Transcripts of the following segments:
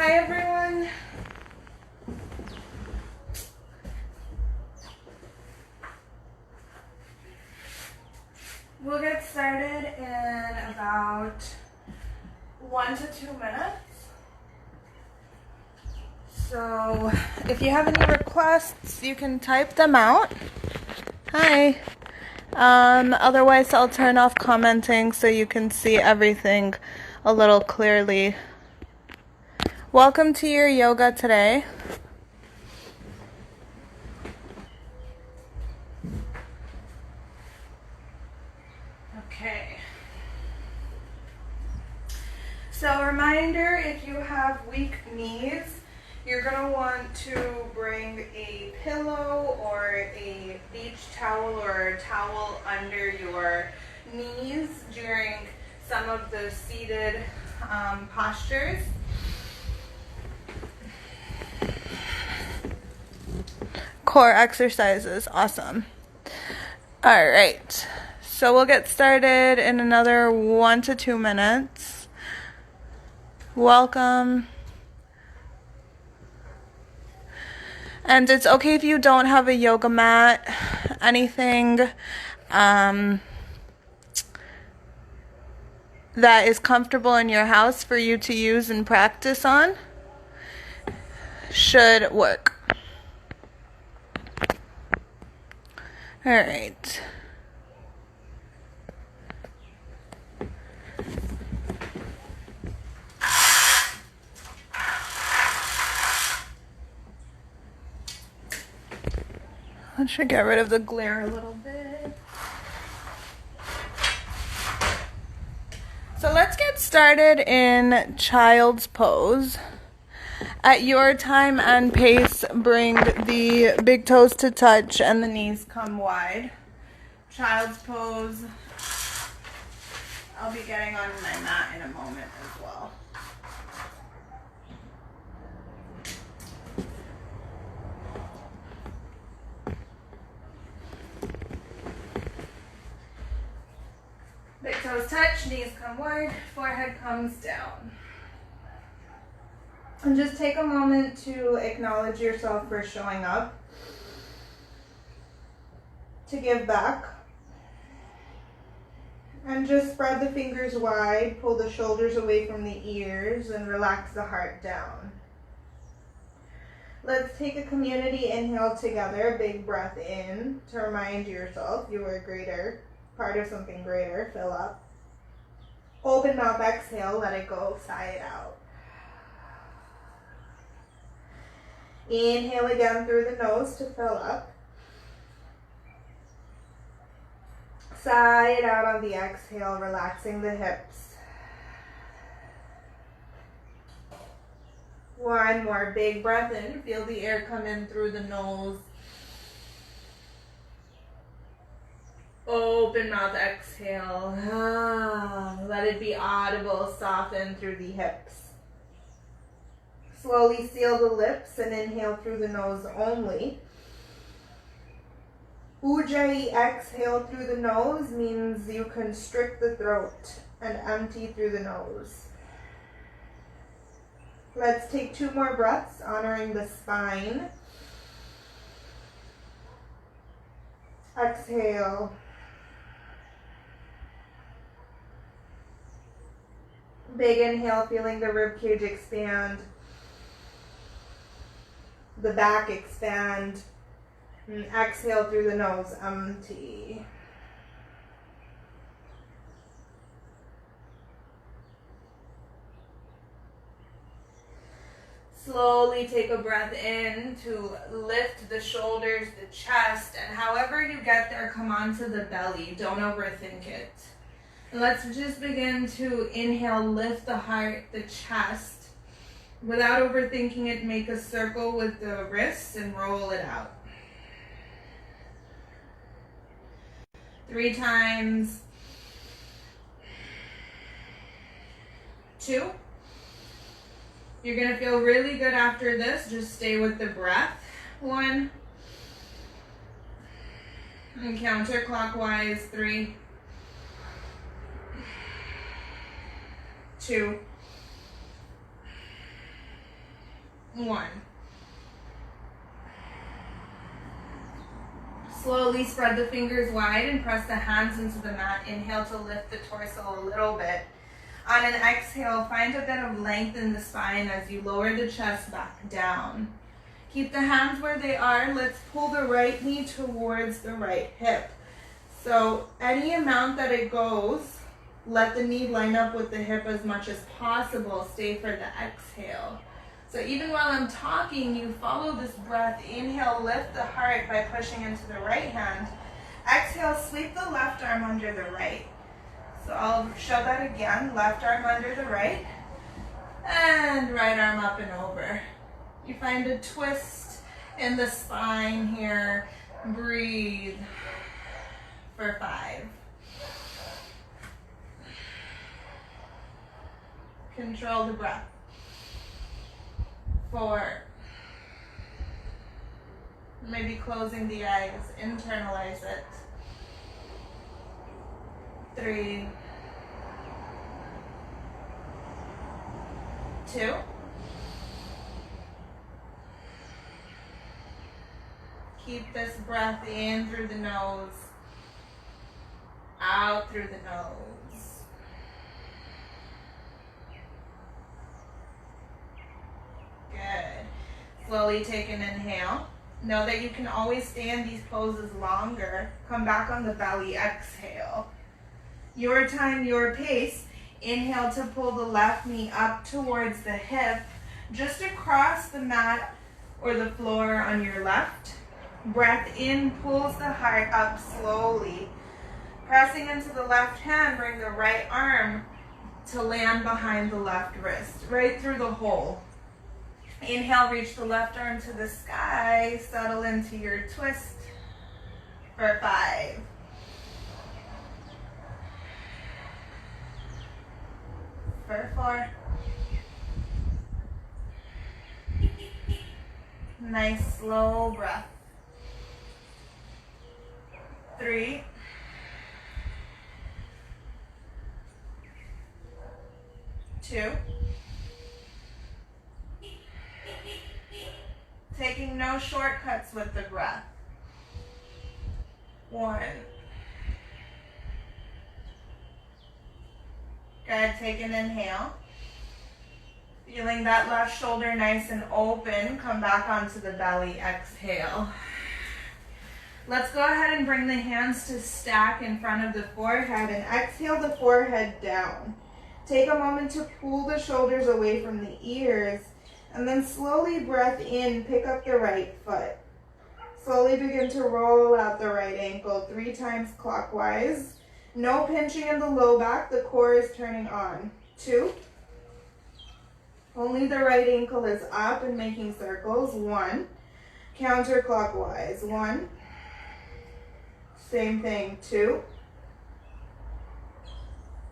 Hi everyone. We'll get started in about 1 to 2 minutes. So if you have any requests, you can type them out. Hi. Otherwise I'll turn off commenting so you can see everything a little clearly. Welcome to your yoga today. Okay. So reminder, if you have weak knees, you're going to want to bring a pillow or a beach towel or a towel under your knees during some of the seated postures. Core exercises, awesome. All right, so we'll get started in another 1 to 2 minutes. Welcome. And it's okay if you don't have a yoga mat, anything that is comfortable in your house for you to use and practice on should work. All right. I should get rid of the glare a little bit. So let's get started in child's pose. At your time and pace, bring the big toes to touch and the knees come wide. Child's pose. I'll be getting on my mat in a moment as well. Big toes touch, knees come wide, forehead comes down. And just take a moment to acknowledge yourself for showing up, to give back. And just spread the fingers wide, pull the shoulders away from the ears, and relax the heart down. Let's take a community inhale together, big breath in to remind yourself you are greater, part of something greater, fill up. Open mouth, exhale, let it go, sigh it out. Inhale again through the nose to fill up. Sigh it out on the exhale, relaxing the hips. One more big breath in. Feel the air come in through the nose. Open mouth, exhale. Let it be audible, soften through the hips. Slowly seal the lips and inhale through the nose only. Ujjayi, exhale through the nose means you constrict the throat and empty through the nose. Let's take 2 more breaths, honoring the spine. Exhale. Big inhale, feeling the ribcage expand. The back expand. And exhale through the nose, empty. Slowly take a breath in to lift the shoulders, the chest, and however you get there, come onto the belly. Don't overthink it. And let's just begin to inhale, lift the heart, the chest. Without overthinking it, make a circle with the wrists and roll it out. 3 times. 2. You're going to feel really good after this. Just stay with the breath. 1. And counterclockwise. 3. 2. 1. Slowly spread the fingers wide and press the hands into the mat. Inhale to lift the torso a little bit. On an exhale, find a bit of length in the spine as you lower the chest back down. Keep the hands where they are. Let's pull the right knee towards the right hip. So any amount that it goes, let the knee line up with the hip as much as possible. Stay for the exhale. So even while I'm talking, you follow this breath. Inhale, lift the heart by pushing into the right hand. Exhale, sweep the left arm under the right. So I'll show that again. Left arm under the right. And right arm up and over. You find a twist in the spine here. Breathe for 5. Control the breath. 4. Maybe closing the eyes, internalize it. 3, 2. Keep this breath in through the nose, out through the nose. Good. Slowly take an inhale. Know that you can always stay in these poses longer. Come back on the belly, exhale. Your time, your pace. Inhale to pull the left knee up towards the hip, just across the mat or the floor on your left. Breath in pulls the heart up slowly. Pressing into the left hand, bring the right arm to land behind the left wrist, right through the hole. Inhale, reach the left arm to the sky, settle into your twist for 5. For 4. Nice slow breath. 3. 2. Taking no shortcuts with the breath. 1. Good, take an inhale. Feeling that left shoulder nice and open, come back onto the belly, exhale. Let's go ahead and bring the hands to stack in front of the forehead and exhale the forehead down. Take a moment to pull the shoulders away from the ears and then slowly breath in, pick up the right foot. Slowly begin to roll out the right ankle 3 times clockwise. No pinching in the low back, the core is turning on. 2. Only the right ankle is up and making circles. 1. Counterclockwise. 1. Same thing. 2.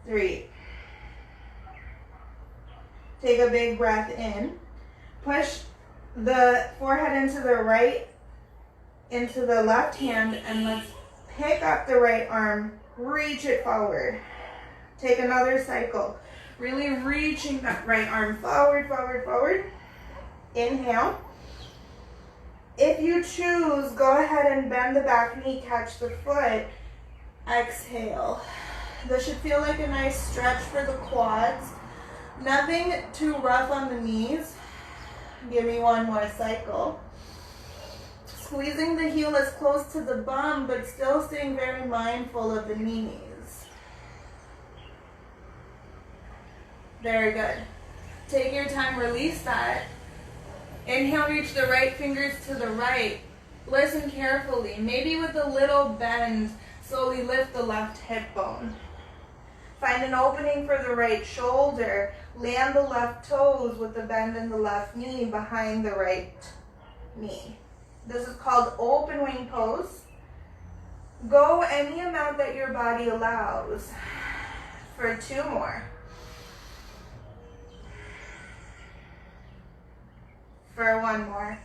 3. Take a big breath in. Push the forehead into the right, into the left hand, and let's pick up the right arm, reach it forward. Take another cycle. Really reaching that right arm forward, forward, forward. Inhale. If you choose, go ahead and bend the back knee, catch the foot. Exhale. This should feel like a nice stretch for the quads. Nothing too rough on the knees. Give me one more cycle. Squeezing the heel as close to the bum, but still staying very mindful of the knees. Very good. Take your time, release that. Inhale, reach the right fingers to the right. Listen carefully. Maybe with a little bend, slowly lift the left hip bone. Find an opening for the right shoulder. Land the left toes with the bend in the left knee behind the right knee. This is called open wing pose. Go any amount that your body allows for 2 more. For 1 more.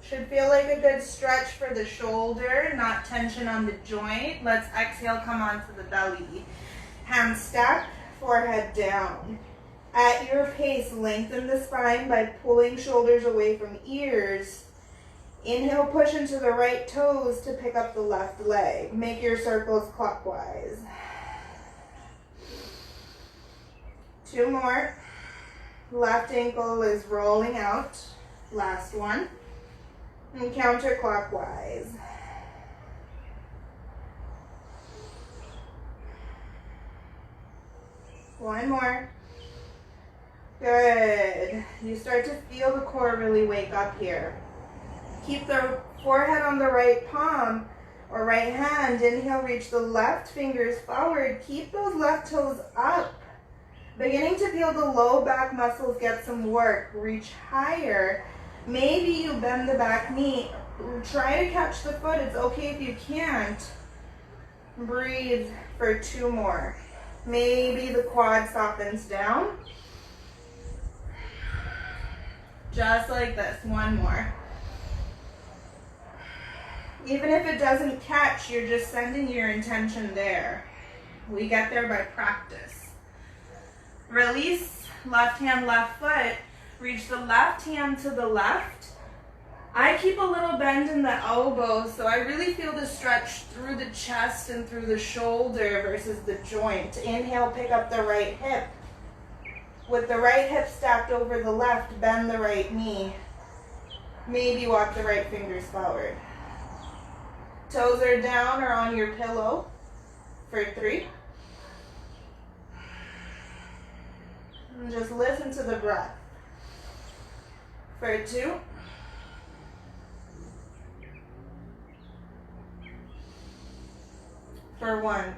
Should feel like a good stretch for the shoulder, not tension on the joint. Let's exhale, come onto the belly. Hands stack, forehead down. At your pace, lengthen the spine by pulling shoulders away from ears. Inhale, push into the right toes to pick up the left leg. Make your circles clockwise. 2 more. Left ankle is rolling out. Last one. And counterclockwise. One more. Good. You start to feel the core really wake up here. Keep the forehead on the right palm or right hand. Inhale, reach the left fingers forward. Keep those left toes up. Beginning to feel the low back muscles get some work. Reach higher. Maybe you bend the back knee. Try to catch the foot. It's okay if you can't. Breathe for 2 more. Maybe the quad softens down. Just like this. 1 more. Even if it doesn't catch, you're just sending your intention there. We get there by practice. Release, left hand, left foot. Reach the left hand to the left. I keep a little bend in the elbow, so I really feel the stretch through the chest and through the shoulder versus the joint. Inhale, pick up the right hip. With the right hip stacked over the left, bend the right knee. Maybe walk the right fingers forward. Toes are down or on your pillow for 3. And just listen to the breath. For 2. For 1.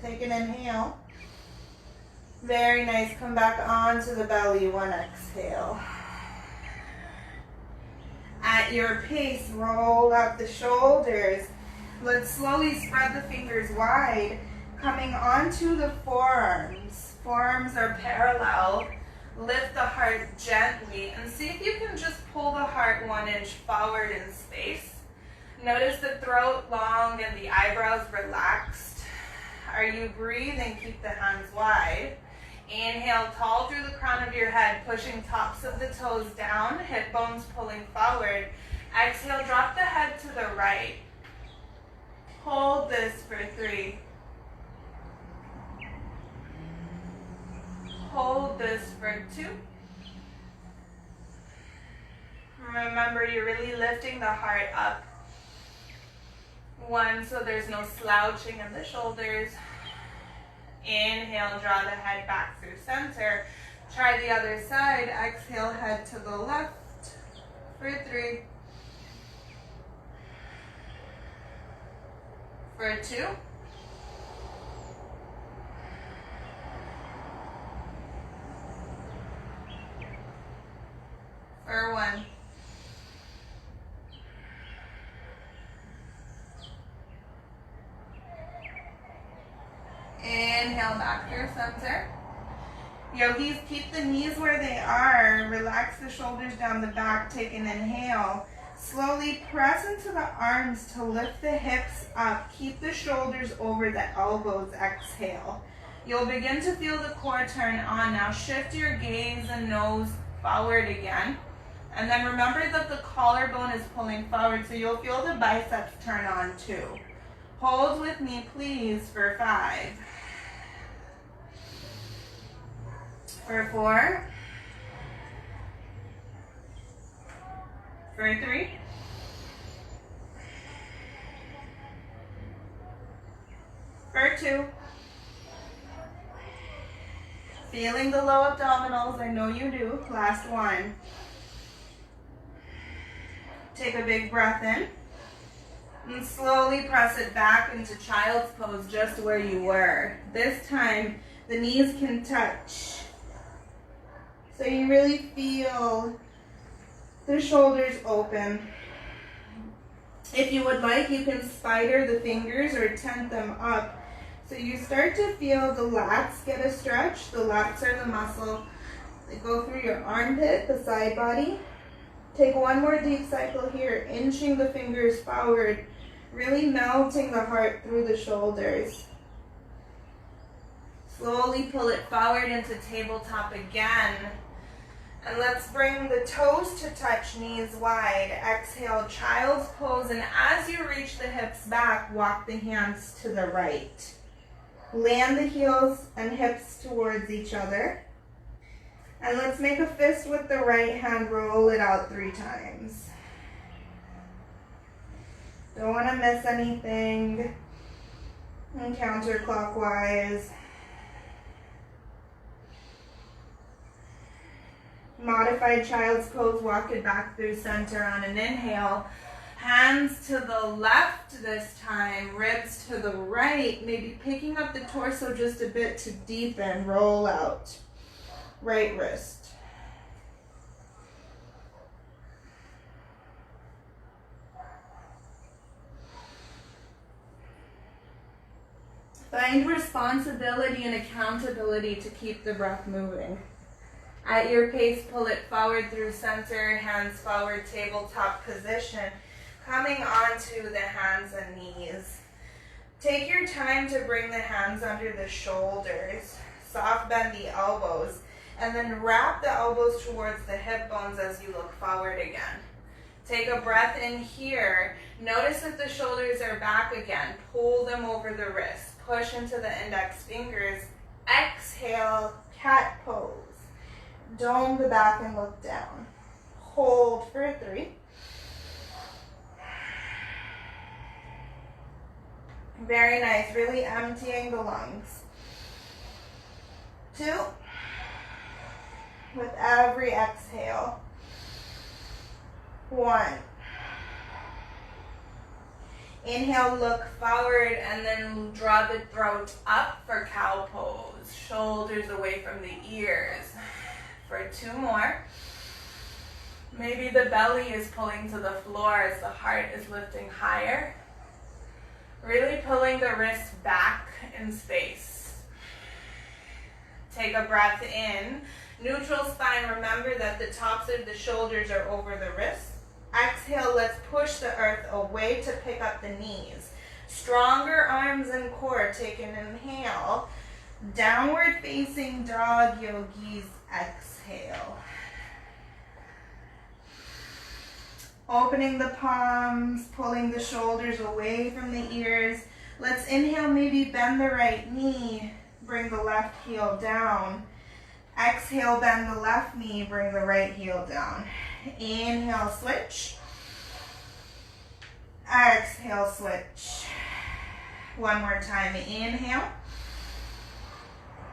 Take an inhale. Very nice. Come back onto the belly. 1 exhale. At your pace, roll up the shoulders. Let's slowly spread the fingers wide, coming onto the forearms. Forearms are parallel. Lift the heart gently and see if you can just pull the heart 1 inch forward in space. Notice the throat long and the eyebrows relaxed. Are you breathing? Keep the hands wide. Inhale, tall through the crown of your head, pushing tops of the toes down, hip bones pulling forward. Exhale, drop the head to the right. Hold this for 3. Hold this for 2. Remember, you're really lifting the heart up. 1, so there's no slouching in the shoulders. Inhale, draw the head back through center. Try the other side. Exhale, head to the left for 3. For 2. For 1. Inhale back through center. Yogis, keep the knees where they are. Relax the shoulders down the back. Take an inhale. Slowly press into the arms to lift the hips up. Keep the shoulders over the elbows. Exhale. You'll begin to feel the core turn on. Now shift your gaze and nose forward again. And then remember that the collarbone is pulling forward, so you'll feel the biceps turn on too. Hold with me, please, for 5. For 4. For 3. For 2. Feeling the low abdominals, I know you do. Last 1. Take a big breath in. And slowly press it back into child's pose, just where you were. This time, the knees can touch. So you really feel the shoulders open. If you would like, you can spider the fingers or tent them up. So you start to feel the lats get a stretch. The lats are the muscle that go through your armpit, the side body. Take 1 more deep cycle here, inching the fingers forward, really melting the heart through the shoulders. Slowly pull it forward into tabletop again. And let's bring the toes to touch, knees wide. Exhale, child's pose. And as you reach the hips back, walk the hands to the right. Land the heels and hips towards each other. And let's make a fist with the right hand, roll it out 3 times. Don't want to miss anything. And counterclockwise. Modified child's pose, walk it back through center on an inhale. Hands to the left this time, ribs to the right, maybe picking up the torso just a bit to deepen, roll out. Right wrist. Find responsibility and accountability to keep the breath moving. At your pace, pull it forward through center, hands forward, tabletop position, coming onto the hands and knees. Take your time to bring the hands under the shoulders, soft bend the elbows, and then wrap the elbows towards the hip bones as you look forward again. Take a breath in here. Notice that the shoulders are back again. Pull them over the wrists. Push into the index fingers. Exhale, cat pose. Dome the back and look down. Hold for 3. Very nice, really emptying the lungs. 2. With every exhale. 1. Inhale, look forward, and then draw the throat up for cow pose. Shoulders away from the ears. For 2 more. Maybe the belly is pulling to the floor as the heart is lifting higher. Really pulling the wrists back in space. Take a breath in. Neutral spine, remember that the tops of the shoulders are over the wrists. Exhale, let's push the earth away to pick up the knees. Stronger arms and core, take an inhale. Downward facing dog, yogis, exhale. Opening the palms, pulling the shoulders away from the ears. Let's inhale, maybe bend the right knee, bring the left heel down. Exhale, bend the left knee, bring the right heel down. Inhale, switch. Exhale, switch. One more time, inhale.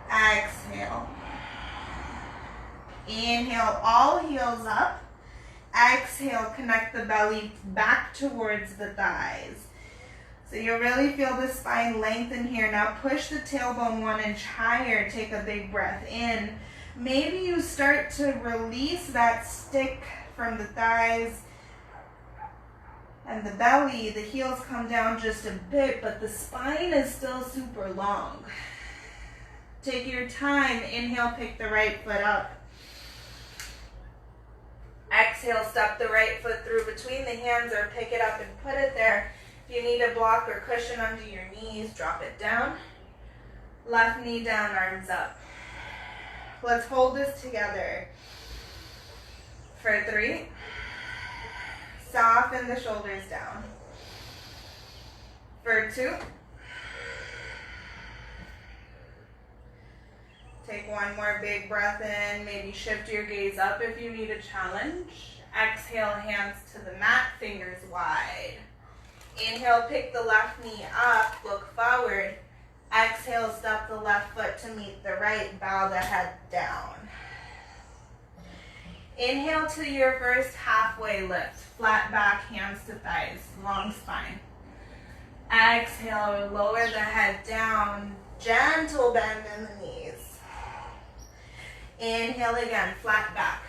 Exhale. Inhale, all heels up. Exhale, connect the belly back towards the thighs. So you really feel the spine lengthen here. Now push the tailbone 1 inch higher. Take a big breath in. Maybe you start to release that stick from the thighs and the belly. The heels come down just a bit, but the spine is still super long. Take your time. Inhale, pick the right foot up. Exhale, step the right foot through between the hands or pick it up and put it there. If you need a block or cushion under your knees, drop it down. Left knee down, arms up. Let's hold this together. For 3. Soften the shoulders down. For 2. Take one more big breath in. Maybe shift your gaze up if you need a challenge. Exhale, hands to the mat, fingers wide. Inhale, pick the left knee up, look forward. Exhale, step the left foot to meet the right, bow the head down. Inhale to your first halfway lift. Flat back, hands to thighs, long spine. Exhale, lower the head down, gentle bend in the knees. Inhale again, flat back.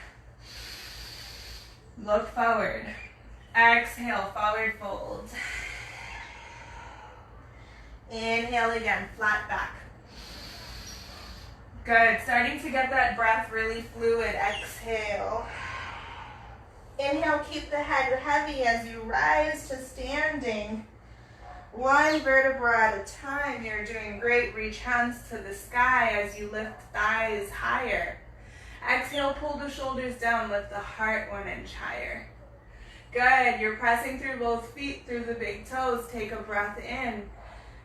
Look forward. Exhale, forward fold. Inhale again, flat back. Good, starting to get that breath really fluid. Exhale. Inhale, keep the head heavy as you rise to standing. One vertebra at a time. You're doing great. Reach hands to the sky as you lift thighs higher. Exhale, pull the shoulders down, lift the heart 1 inch higher. Good. You're pressing through both feet, through the big toes. Take a breath in.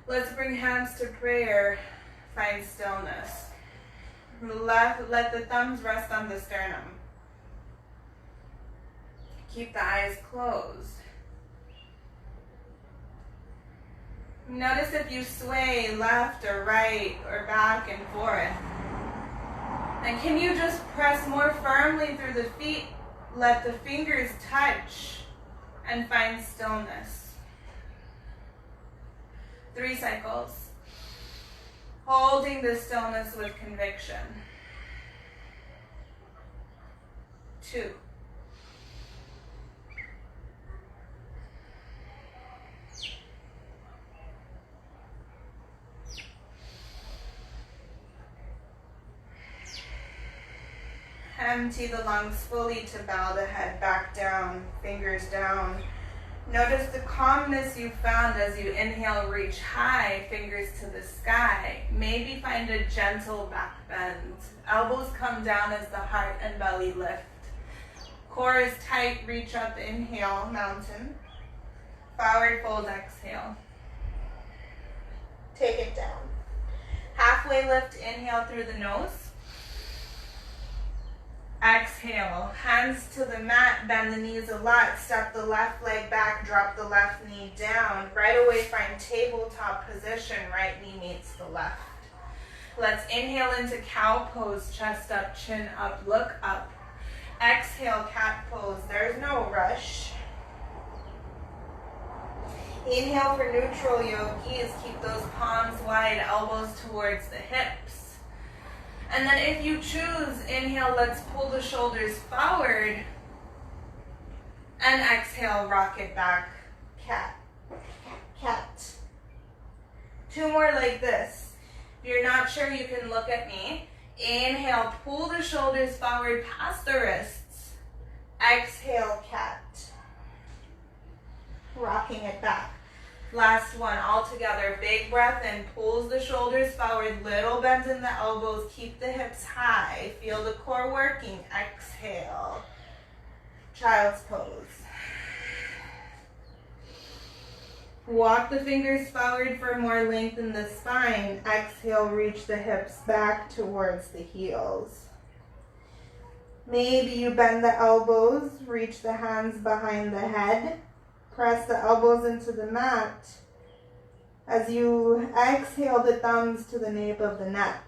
Let's bring hands to prayer. Find stillness. Let the thumbs rest on the sternum. Keep the eyes closed. Notice if you sway left or right or back and forth. And can you just press more firmly through the feet? Let the fingers touch and find stillness. 3 cycles. Holding the stillness with conviction. 2. Empty the lungs fully to bow the head back down, fingers down. Notice the calmness you found as you inhale, reach high, fingers to the sky. Maybe find a gentle back bend. Elbows come down as the heart and belly lift. Core is tight, reach up, inhale, mountain. Forward fold, exhale. Take it down. Halfway lift, inhale through the nose. Exhale, hands to the mat, bend the knees a lot, step the left leg back, drop the left knee down. Right away, find tabletop position, right knee meets the left. Let's inhale into cow pose, chest up, chin up, look up. Exhale, cat pose, there's no rush. Inhale for neutral yogis, keep those palms wide, elbows towards the hips. And then if you choose, inhale, let's pull the shoulders forward. And exhale, rock it back, cat, cat. 2 more like this. If you're not sure, you can look at me. Inhale, pull the shoulders forward past the wrists. Exhale, cat. Rocking it back. Last one, all together. Big breath in, pulls the shoulders forward, little bend in the elbows, keep the hips high. Feel the core working. Exhale. Child's pose. Walk the fingers forward for more length in the spine. Exhale, reach the hips back towards the heels. Maybe you bend the elbows, reach the hands behind the head. Press the elbows into the mat. As you exhale, the thumbs to the nape of the neck.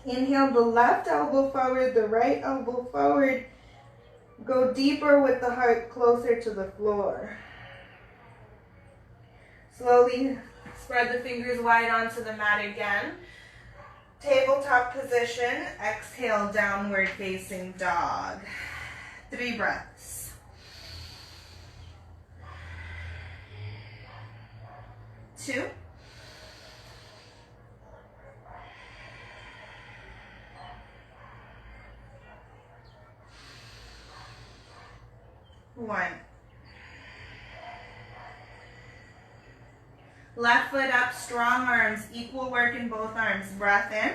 Inhale the left elbow forward, the right elbow forward. Go deeper with the heart closer to the floor. Slowly spread the fingers wide onto the mat again. Tabletop position. Exhale, downward facing dog. 3 breaths. 2. 1. Left foot up, strong arms, equal work in both arms. Breath in.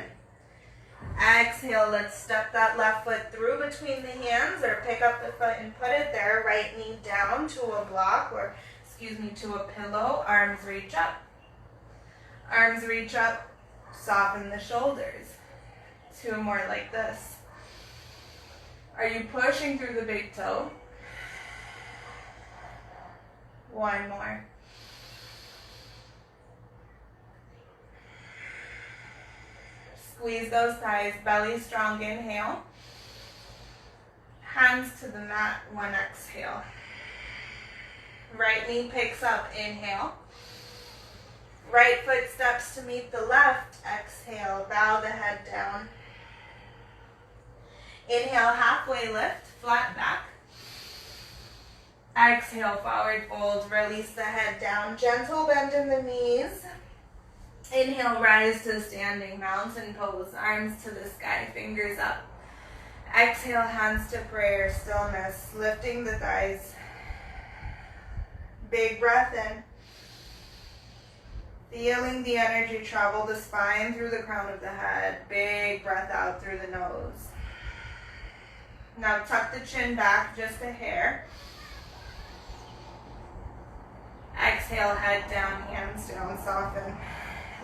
Exhale, let's step that left foot through between the hands or pick up the foot and put it there. Right knee down to a block or to a pillow. Arms reach up. Arms reach up. Soften the shoulders. 2 more like this. Are you pushing through the big toe? 1 more. Squeeze those thighs, belly strong, inhale. Hands to the mat, 1 exhale. Right knee picks up, inhale. Right foot steps to meet the left, exhale, bow the head down. Inhale, halfway lift, flat back. Exhale, forward fold, release the head down, gentle bend in the knees. Inhale, rise to standing mountain pose, arms to the sky, fingers up. Exhale, hands to prayer, stillness, lifting the thighs. Big breath in. Feeling the energy travel the spine through the crown of the head. Big breath out through the nose. Now tuck the chin back just a hair. Exhale, head down, hands down, soften.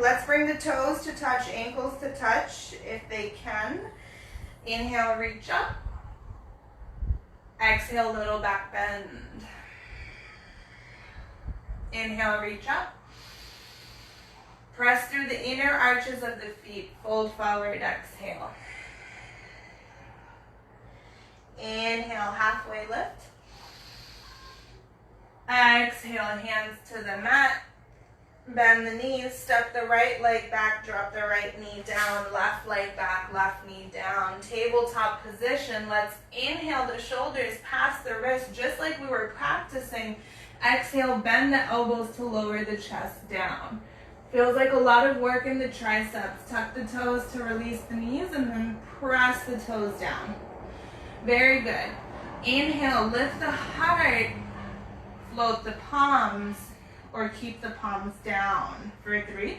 Let's bring the toes to touch, ankles to touch if they can. Inhale, reach up. Exhale, little back bend. Inhale, reach up. Press through the inner arches of the feet. Fold forward, exhale. Inhale, halfway lift. Exhale, hands to the mat. Bend the knees, step the right leg back, drop the right knee down, left leg back, left knee down. Tabletop position. Let's inhale the shoulders past the wrist just like we were practicing. Exhale, bend the elbows to lower the chest down. Feels like a lot of work in the triceps. Tuck the toes to release the knees and then press the toes down. Very good. Inhale, lift the heart, float the palms, or keep the palms down for 3.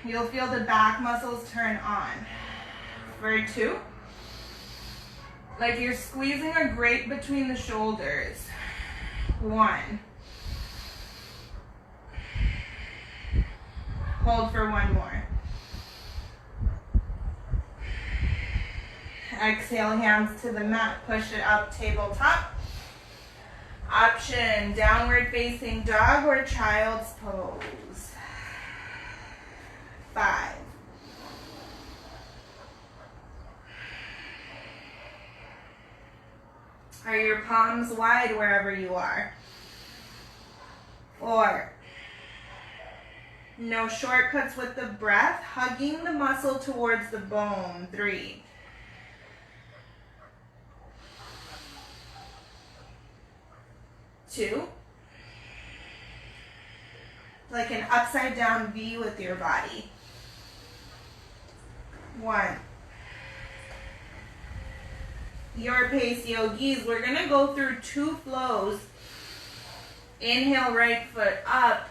You'll feel the back muscles turn on. For 2. Like you're squeezing a grape between the shoulders. 1. Hold for 1 more. Exhale, hands to the mat, push it up, tabletop. Option, downward facing dog or child's pose. 5. Are your palms wide wherever you are? 4. No shortcuts with the breath, hugging the muscle towards the bone. 3. 2. Like an upside down V with your body. 1. Your pace, yogis. We're going to go through 2 flows. Inhale, right foot up.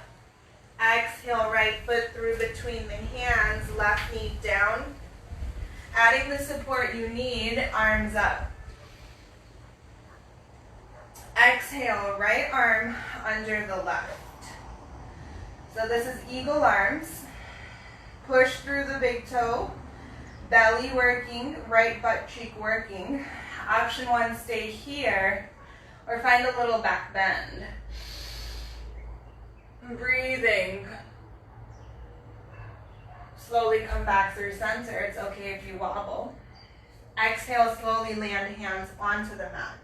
Exhale, right foot through between the hands, left knee down. Adding the support you need, arms up. Exhale, right arm under the left. So this is eagle arms. Push through the big toe. Belly working, right butt cheek working. Option 1, stay here or find a little back bend. Breathing. Slowly come back through center. It's okay if you wobble. Exhale, slowly land hands onto the mat.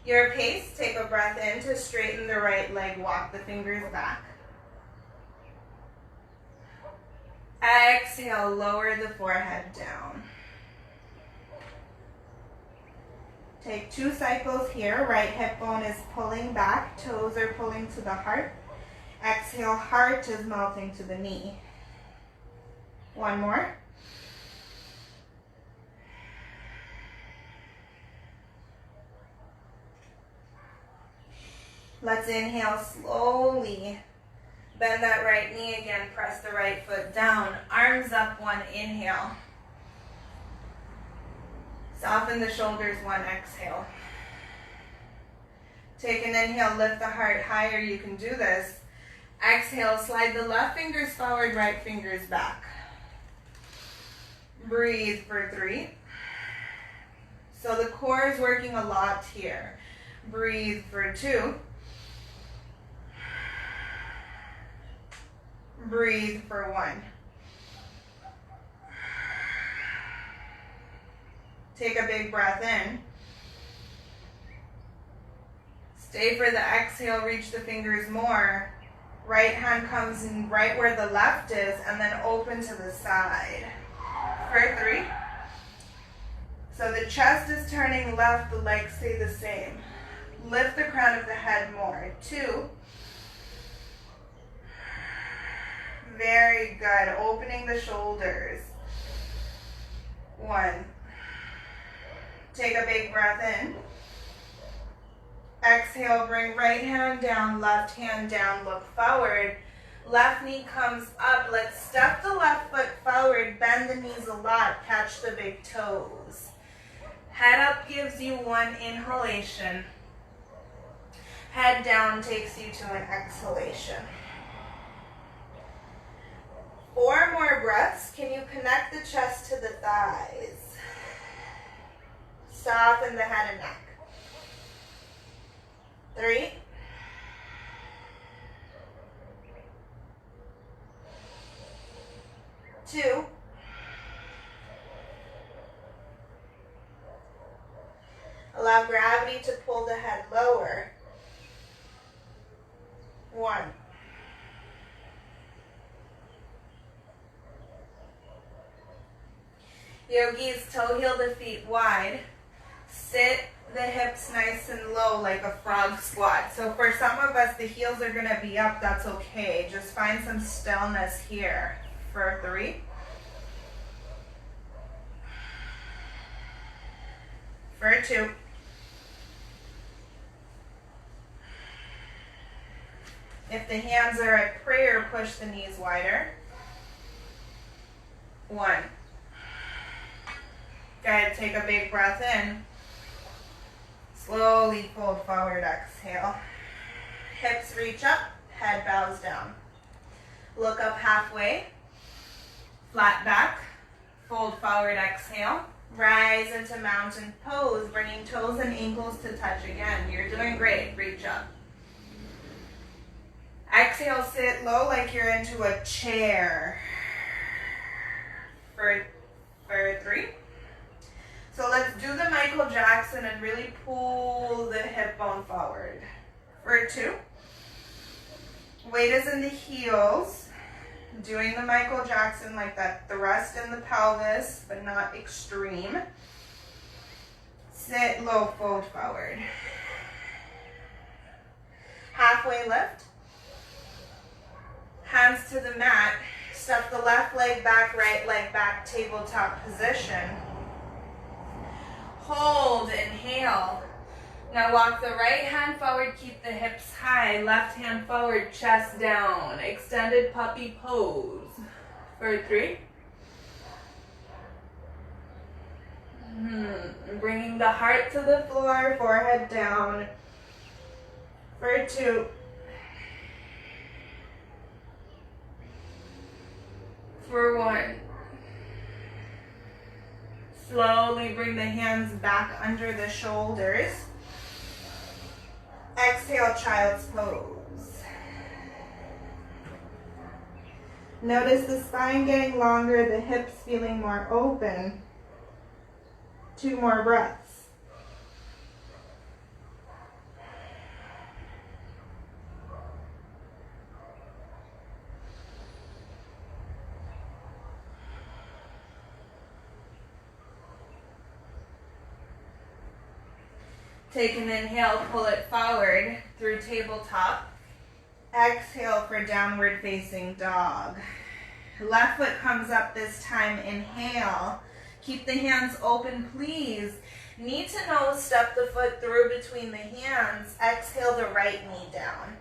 Your pace, take a breath in to straighten the right leg, walk the fingers back. Exhale, lower the forehead down. Take 2 cycles here. Right hip bone is pulling back, toes are pulling to the heart. Exhale, heart is melting to the knee. 1 more. Let's inhale slowly. Bend that right knee again, press the right foot down. Arms up, 1, inhale. Soften the shoulders, 1, exhale. Take an inhale, lift the heart higher, you can do this. Exhale, slide the left fingers forward, right fingers back. Breathe for 3. So the core is working a lot here. Breathe for 2. Breathe for 1. Take a big breath in. Stay for the exhale, reach the fingers more. Right hand comes in right where the left is and then open to the side. For 3. So the chest is turning left, the legs stay the same. Lift the crown of the head more. 2. Very good. Opening the shoulders. 1. Take a big breath in. Exhale, bring right hand down, left hand down, look forward. Left knee comes up. Let's step the left foot forward, bend the knees a lot, catch the big toes. Head up gives you one inhalation. Head down takes you to an exhalation. 4 more breaths. Can you connect the chest to the thighs? Soften the head and neck. 3. 2. Allow gravity to pull the head lower. 1. Yogis, toe heel the feet wide. Sit the hips nice and low like a frog squat. So for some of us, the heels are going to be up. That's okay. Just find some stillness here. For 3. For 2. If the hands are at prayer, push the knees wider. 1. Good. Take a big breath in. Slowly fold forward, exhale. Hips reach up, head bows down. Look up halfway. Flat back. Fold forward, exhale. Rise into mountain pose, bringing toes and ankles to touch again. You're doing great. Reach up. Exhale, sit low like you're into a chair. For 3. So let's do the Michael Jackson and really pull the hip bone forward. For 2. Weight is in the heels. Doing the Michael Jackson like that thrust in the pelvis, but not extreme. Sit low, fold forward. Halfway lift. Hands to the mat. Step the left leg back, right leg back, tabletop position. Hold, inhale. Now walk the right hand forward, keep the hips high. Left hand forward, chest down. Extended puppy pose. For 3. Bringing the heart to the floor, forehead down. For 2. For 1. Slowly bring the hands back under the shoulders. Exhale, child's pose. Notice the spine getting longer, the hips feeling more open. 2 more breaths. Take an inhale, pull it forward through tabletop. Exhale for downward facing dog. Left foot comes up this time, inhale. Keep the hands open, please. Need to know, step the foot through between the hands. Exhale the right knee down.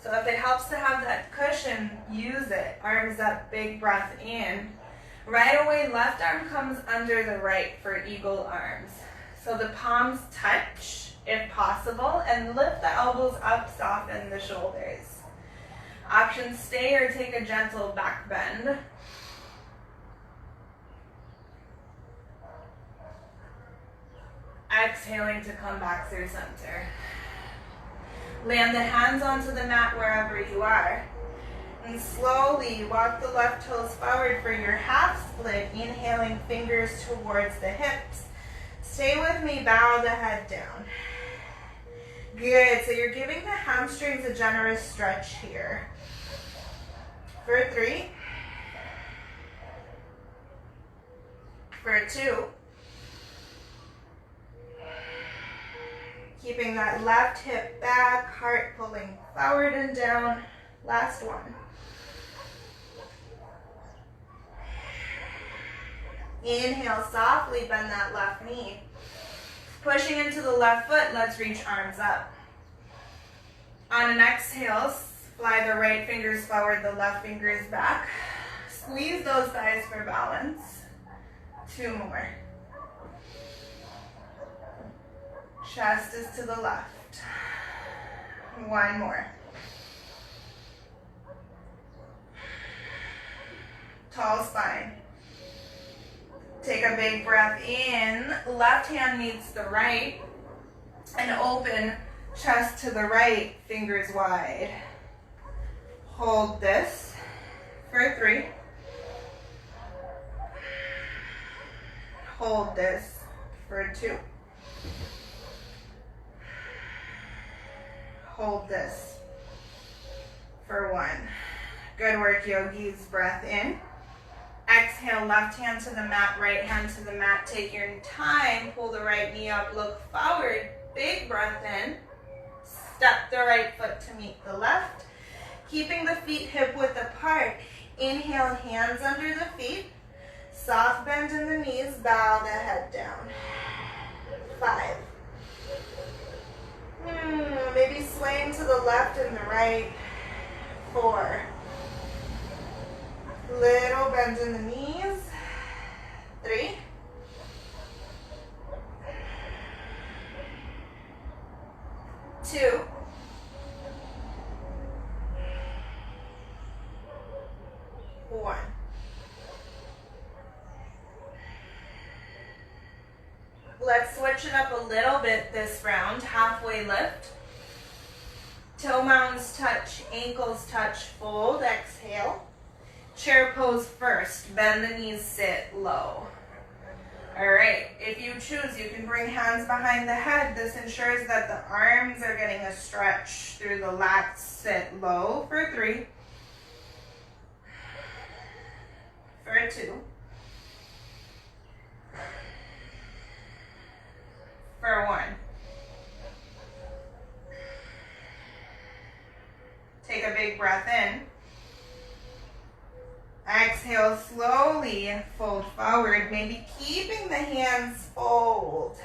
So if it helps to have that cushion, use it. Arms up, big breath in. Right away, left arm comes under the right for eagle arms. So the palms touch, if possible, and lift the elbows up, soften the shoulders. Options stay or take a gentle back bend. Exhaling to come back through center. Land the hands onto the mat wherever you are. And slowly walk the left toes forward for your half split, inhaling fingers towards the hips. Stay with me, bow the head down. Good, so you're giving the hamstrings a generous stretch here. For 3. For 2. Keeping that left hip back, heart pulling forward and down. Last one. Inhale, softly bend that left knee. Pushing into the left foot, let's reach arms up. On an exhale, fly the right fingers forward, the left fingers back. Squeeze those thighs for balance. 2 more. Chest is to the left. 1 more. Tall spine. Take a big breath in. Left hand meets the right. And open chest to the right, fingers wide. Hold this for 3. Hold this for 2. Hold this for 1. Good work, yogis. Breath in. Exhale, left hand to the mat, right hand to the mat. Take your time. Pull the right knee up, look forward. Big breath in. Step the right foot to meet the left. Keeping the feet hip width apart. Inhale, hands under the feet. Soft bend in the knees, bow the head down. 5. Maybe swaying to the left and the right. 4. Little bend in the knees. 3. 2. 1. Let's switch it up a little bit this round. Halfway lift. Toe mounds touch, ankles touch, fold, exhale. Chair pose first. Bend the knees, sit low. All right, if you choose, you can bring hands behind the head. This ensures that the arms are getting a stretch through the lats. Sit low for 3. For 2. For 1. Take a big breath in. Exhale, slowly fold forward, maybe keeping the hands fold.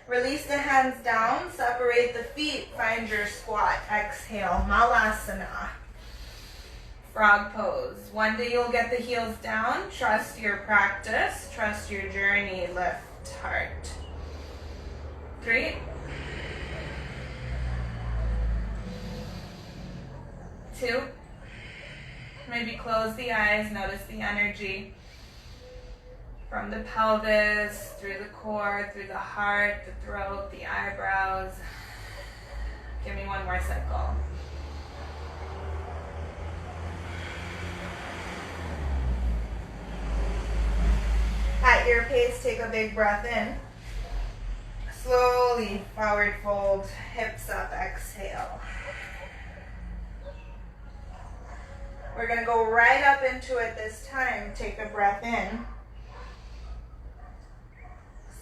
Release the hands down, separate the feet, find your squat. Exhale, Malasana. Frog pose. One day you'll get the heels down. Trust your practice, trust your journey. Lift heart. 3. 2. Maybe close the eyes, notice the energy from the pelvis, through the core, through the heart, the throat, the eyebrows. Give me 1 more cycle. At your pace, take a big breath in. Slowly forward fold, hips up, exhale. We're going to go right up into it this time. Take a breath in.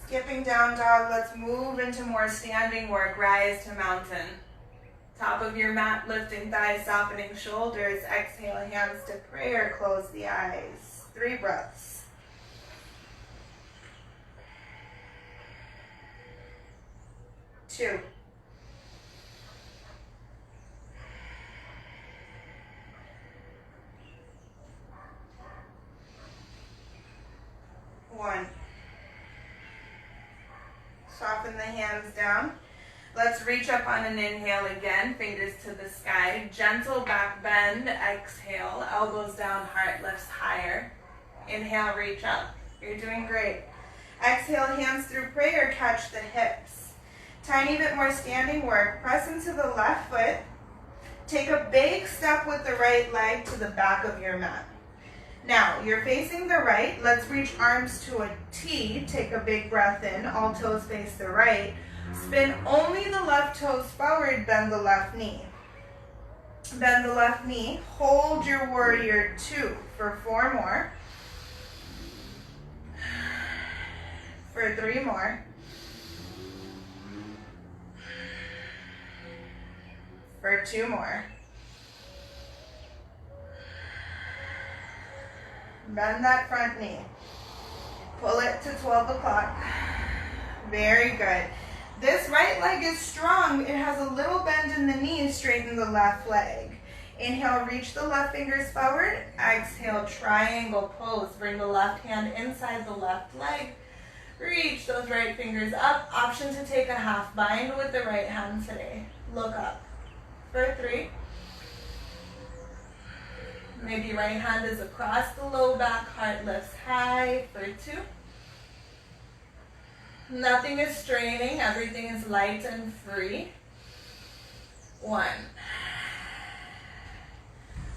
Skipping down dog, let's move into more standing work. Rise to mountain. Top of your mat, lifting thighs, softening shoulders. Exhale, hands to prayer. Close the eyes. 3 breaths. 2. 1. Soften the hands down. Let's reach up on an inhale again. Fingers to the sky. Gentle back bend. Exhale. Elbows down. Heart lifts higher. Inhale, reach up. You're doing great. Exhale, hands through prayer. Catch the hips. Tiny bit more standing work. Press into the left foot. Take a big step with the right leg to the back of your mat. Now, you're facing the right. Let's reach arms to a T. Take a big breath in. All toes face the right. Spin only the left toes forward. Bend the left knee. Bend the left knee. Hold your warrior 2 for 4 more. For 3 more. For 2 more. Bend that front knee. Pull it to 12 o'clock. Very good. This right leg is strong. It has a little bend in the knees. Straighten the left leg. Inhale, reach the left fingers forward. Exhale, triangle pose. Bring the left hand inside the left leg. Reach those right fingers up. Option to take a half bind with the right hand today. Look up. For 3. Maybe right hand is across the low back, heart lifts high. For 2. Nothing is straining, everything is light and free. 1.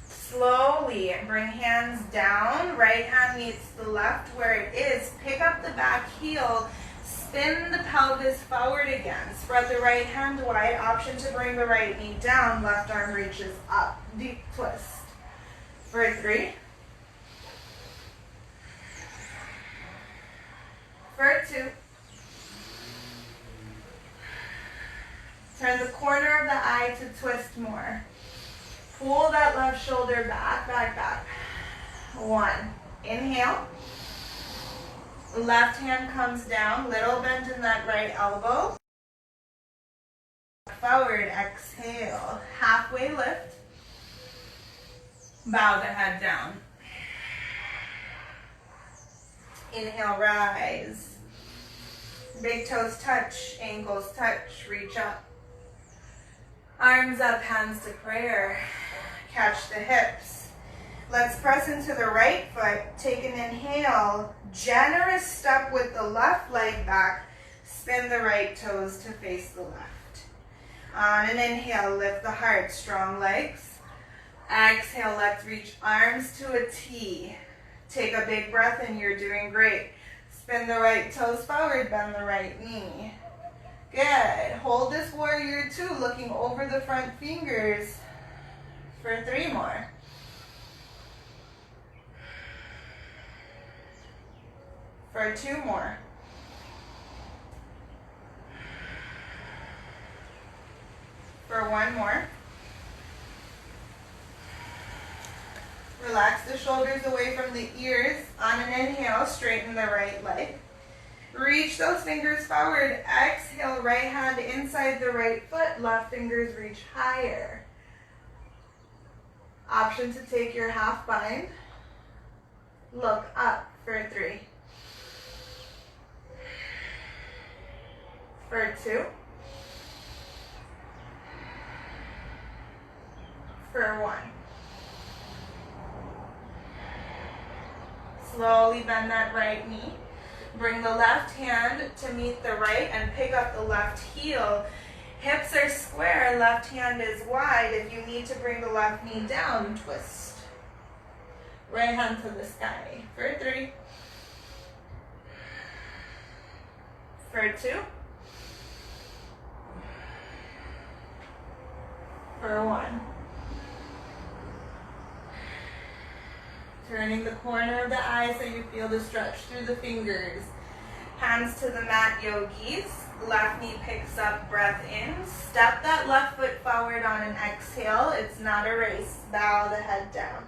Slowly bring hands down. Right hand meets the left where it is. Pick up the back heel. Spin the pelvis forward again. Spread the right hand wide. Option to bring the right knee down. Left arm reaches up. Deep twist. For 3. For 2. Turn the corner of the eye to twist more. Pull that left shoulder back, back, back. 1. Inhale. Left hand comes down. Little bend in that right elbow. Forward. Exhale. Halfway lift. Bow the head down. Inhale, rise. Big toes touch, ankles touch, reach up. Arms up, hands to prayer. Catch the hips. Let's press into the right foot. Take an inhale. Generous step with the left leg back. Spin the right toes to face the left. On an inhale, lift the heart, strong legs. Exhale, let's reach arms to a T. Take a big breath in, you're doing great. Spin the right toes forward, bend the right knee. Good. Hold this warrior 2, looking over the front fingers for 3 more. For 2 more. For 1 more. Relax the shoulders away from the ears. On an inhale, straighten the right leg. Reach those fingers forward. Exhale, right hand inside the right foot. Left fingers reach higher. Option to take your half bind. Look up for 3. For 2. For 1. Slowly bend that right knee. Bring the left hand to meet the right and pick up the left heel. Hips are square, left hand is wide. If you need to bring the left knee down, twist. Right hand to the sky. For 3. For 2. For 1. Turning the corner of the eye so you feel the stretch through the fingers. Hands to the mat, yogis. Left knee picks up, breath in. Step that left foot forward on an exhale. It's not a race. Bow the head down.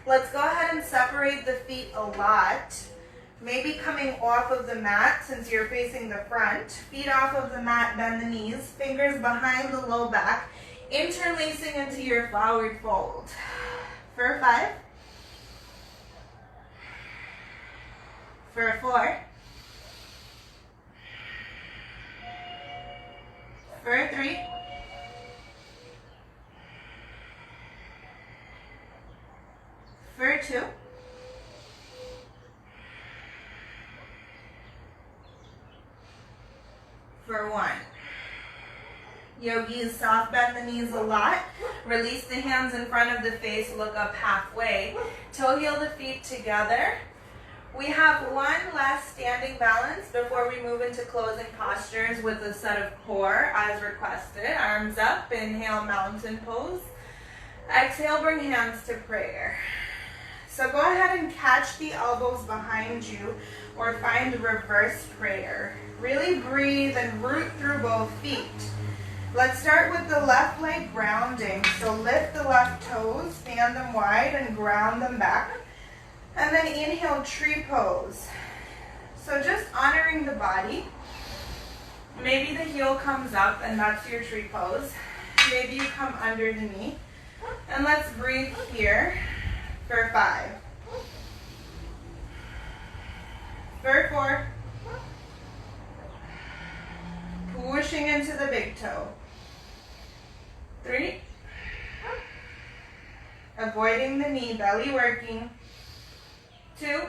Let's go ahead and separate the feet a lot. Maybe coming off of the mat since you're facing the front. Feet off of the mat, bend the knees. Fingers behind the low back. Interlacing into your forward fold. For 5. For 4. For 3. For 2. For 1. Yogis, soft bend the knees a lot. Release the hands in front of the face, look up halfway. Toe heel the feet together. We have one last standing balance before we move into closing postures with a set of core as requested. Arms up, inhale, mountain pose. Exhale, bring hands to prayer. So go ahead and catch the elbows behind you or find reverse prayer. Really breathe and root through both feet. Let's start with the left leg grounding. So lift the left toes, stand them wide and ground them back. And then inhale, tree pose. So just honoring the body. Maybe the heel comes up and that's your tree pose. Maybe you come under the knee. And let's breathe here for 5. For 4. Pushing into the big toe. 3. Avoiding the knee, belly working. 2.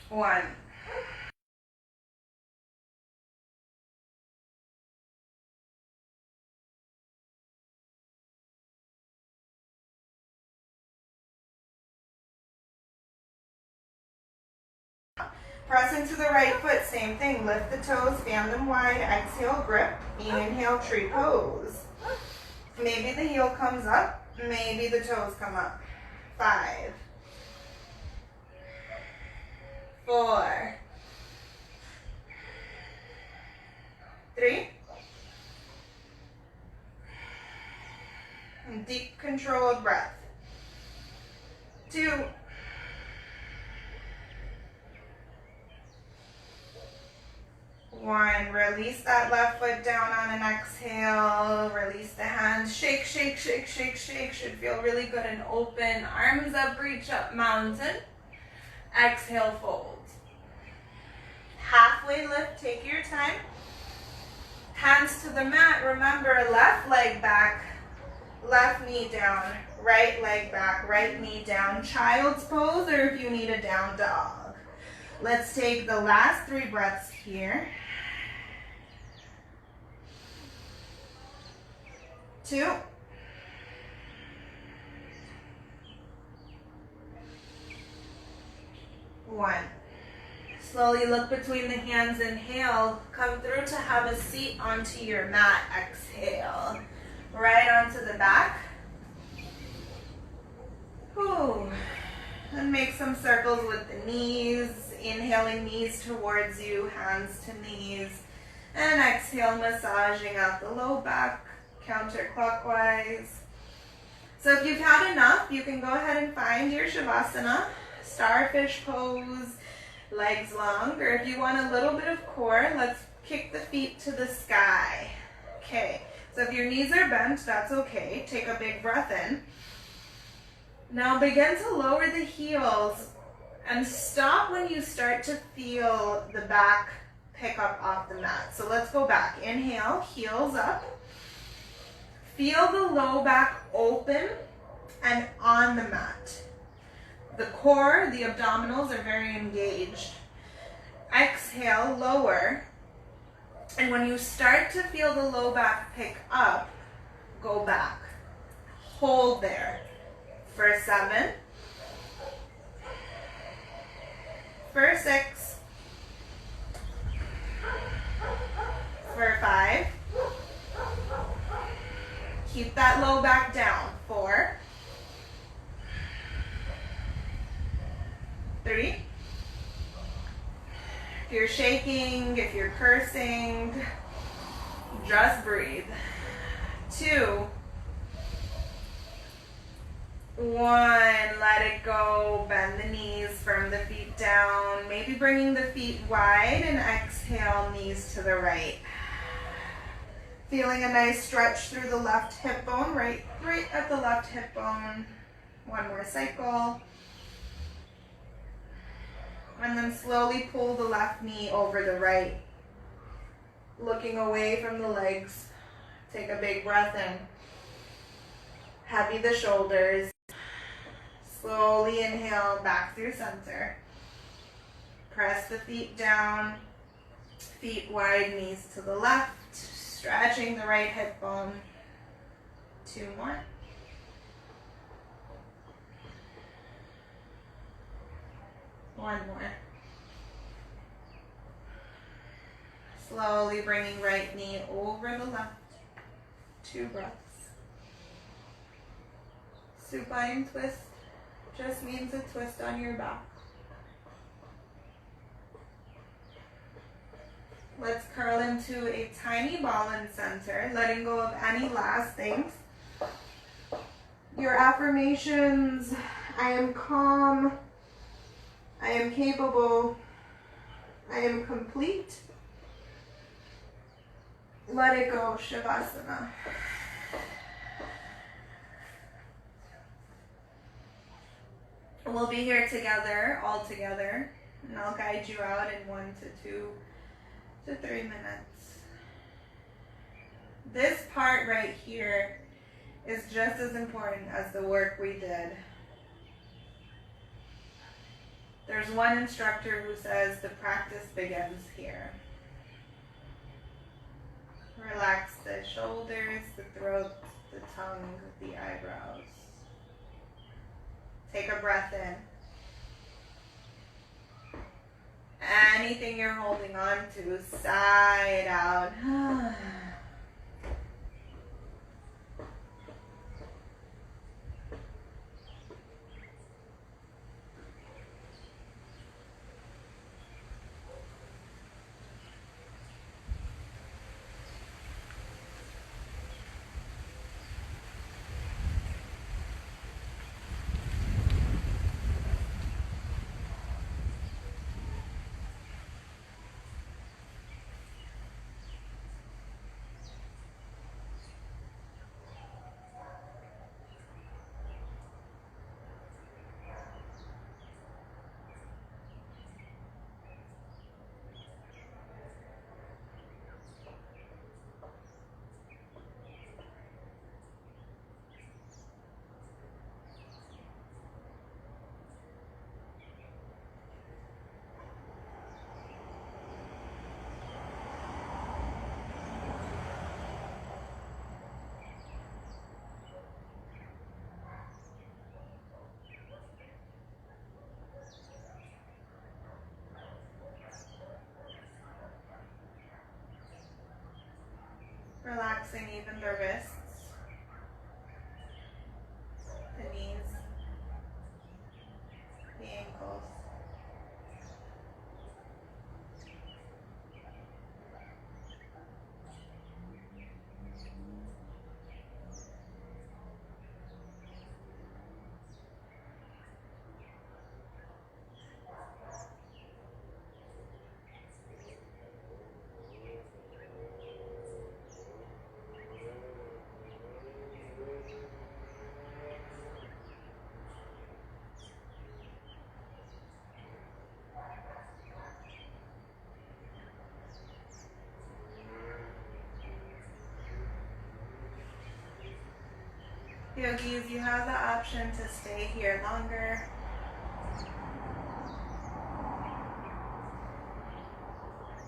1. Press into the right foot, same thing. Lift the toes, fan them wide, exhale, grip. Inhale, tree pose. Maybe the heel comes up, maybe the toes come up. 5. 4. 3. Deep controlled breath. 2. 1. Release that left foot down on an exhale. Release the hands. Shake, shake, shake, shake, shake. Should feel really good and open. Arms up, reach up, mountain. Exhale, fold. Halfway lift, take your time. Hands to the mat. Remember, left leg back, left knee down, right leg back, right knee down. Child's pose, or if you need a down dog. Let's take the last 3 breaths here. 2. 1. Slowly look between the hands, inhale. Come through to have a seat onto your mat, exhale. Right onto the back. Whew. And make some circles with the knees. Inhaling knees towards you, hands to knees. And exhale, massaging out the low back, counterclockwise. So if you've had enough, you can go ahead and find your Shavasana, starfish pose, legs long. Or if you want a little bit of core, let's kick the feet to the sky. Okay, so if your knees are bent, that's okay. Take a big breath in. Now begin to lower the heels and stop when you start to feel the back pick up off the mat. So let's go back. Inhale, heels up. Feel the low back open and on the mat. The core, the abdominals are very engaged. Exhale, lower. And when you start to feel the low back pick up, go back. Hold there. For 7. For 6. For 5. Keep that low back down. 4. 3. If you're shaking, if you're cursing, just breathe. 2. 1, let it go, bend the knees, firm the feet down, maybe bringing the feet wide, and exhale, knees to the right. Feeling a nice stretch through the left hip bone, right at the left hip bone. 1 more cycle. And then slowly pull the left knee over the right, looking away from the legs. Take a big breath in. Heavy the shoulders. Slowly inhale back through center. Press the feet down, feet wide, knees to the left, stretching the right hip bone. 2 more. 1 more. Slowly bringing right knee over the left. 2 breaths. Supine twist just means a twist on your back. Let's curl into a tiny ball in center, letting go of any last things. Your affirmations: I am calm, I am capable. I am complete. Let it go, Shavasana. We'll be here together, all together, and I'll guide you out in 1 to 2 to 3 minutes. This part right here is just as important as the work we did. There's one instructor who says the practice begins here. Relax the shoulders, the throat, the tongue, the eyebrows. Take a breath in. Anything you're holding on to, sigh it out. Relaxing even the wrists, the knees, the ankles. Yogis, you have the option to stay here longer.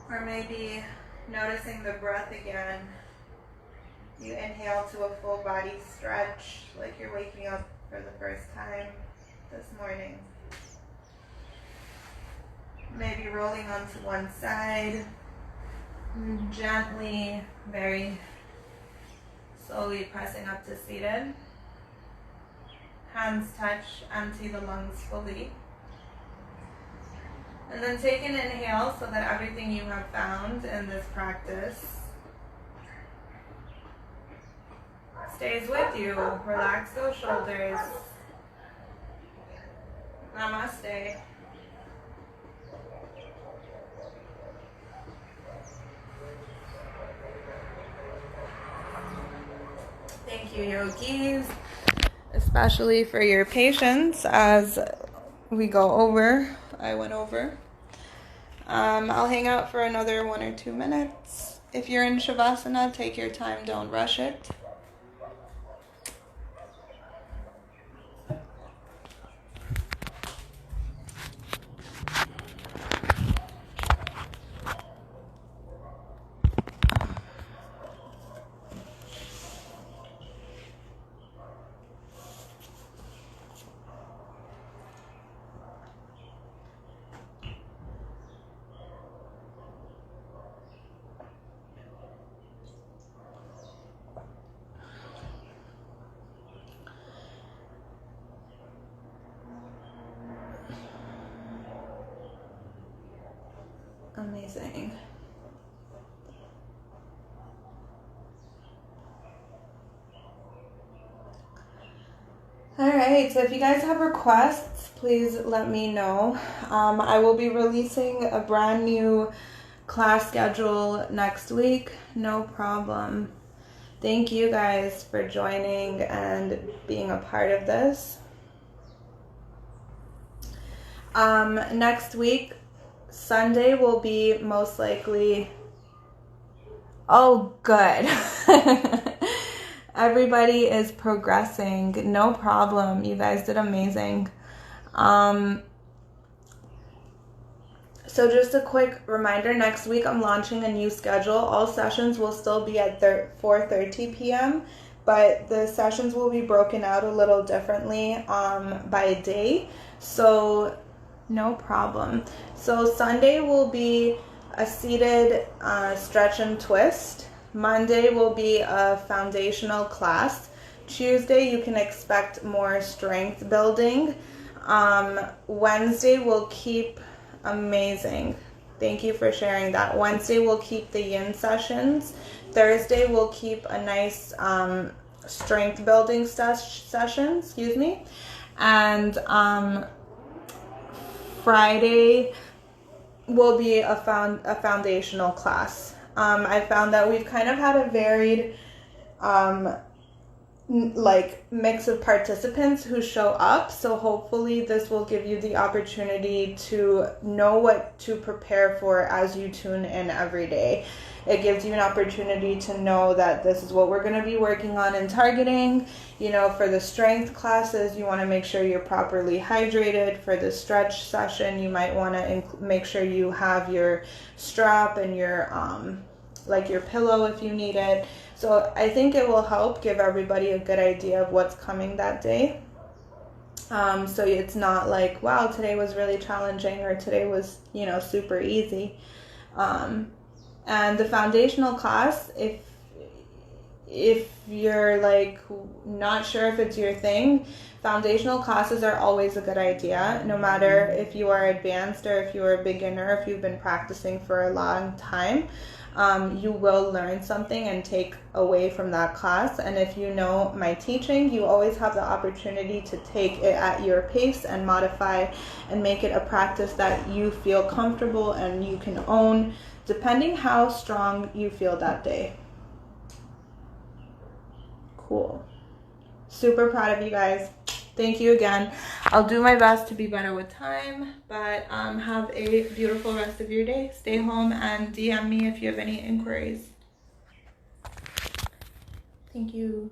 Or maybe noticing the breath again. You inhale to a full body stretch, like you're waking up for the first time this morning. Maybe rolling onto one side, and gently, very slowly pressing up to seated. Hands touch, empty the lungs fully. And then take an inhale so that everything you have found in this practice stays with you. Relax those shoulders. Namaste. Thank you, yogis, especially for your patience as we go over. I went over. I'll hang out for another 1 or 2 minutes. If you're in Shavasana, take your time, don't rush it. Amazing. All right, so if you guys have requests, please let me know. I will be releasing a brand new class schedule next week. No problem. Thank you guys for joining and being a part of this. Next week, Sunday will be most likely... Oh, good. Everybody is progressing. No problem. You guys did amazing. So just a quick reminder, next week I'm launching a new schedule. All sessions will still be at 4:30 p.m., but the sessions will be broken out a little differently by day. So no problem. So Sunday will be a seated stretch and twist. Monday will be a foundational class. Tuesday you can expect more strength building. Wednesday will keep... Amazing. Thank you for sharing that. Wednesday we'll keep the yin sessions. Thursday we'll keep a nice strength building session, And Friday will be a foundational class. I found that we've kind of had a varied mix of participants who show up, so hopefully this will give you the opportunity to know what to prepare for as you tune in every day. It gives you an opportunity to know that this is what we're going to be working on and targeting. For the strength classes, you want to make sure you're properly hydrated. For the stretch session, you might want to make sure you have your strap and your your pillow if you need it. So I think it will help give everybody a good idea of what's coming that day. So it's not like, wow, today was really challenging or today was, super easy. And the foundational class, if you're not sure if it's your thing, foundational classes are always a good idea, no matter if you are advanced or if you are a beginner, if you've been practicing for a long time. You will learn something and take away from that class. And if you know my teaching, you always have the opportunity to take it at your pace and modify and make it a practice that you feel comfortable and you can own, depending how strong you feel that day. Cool. Super proud of you guys. Thank you again. I'll do my best to be better with time, but have a beautiful rest of your day. Stay home and DM me if you have any inquiries. Thank you.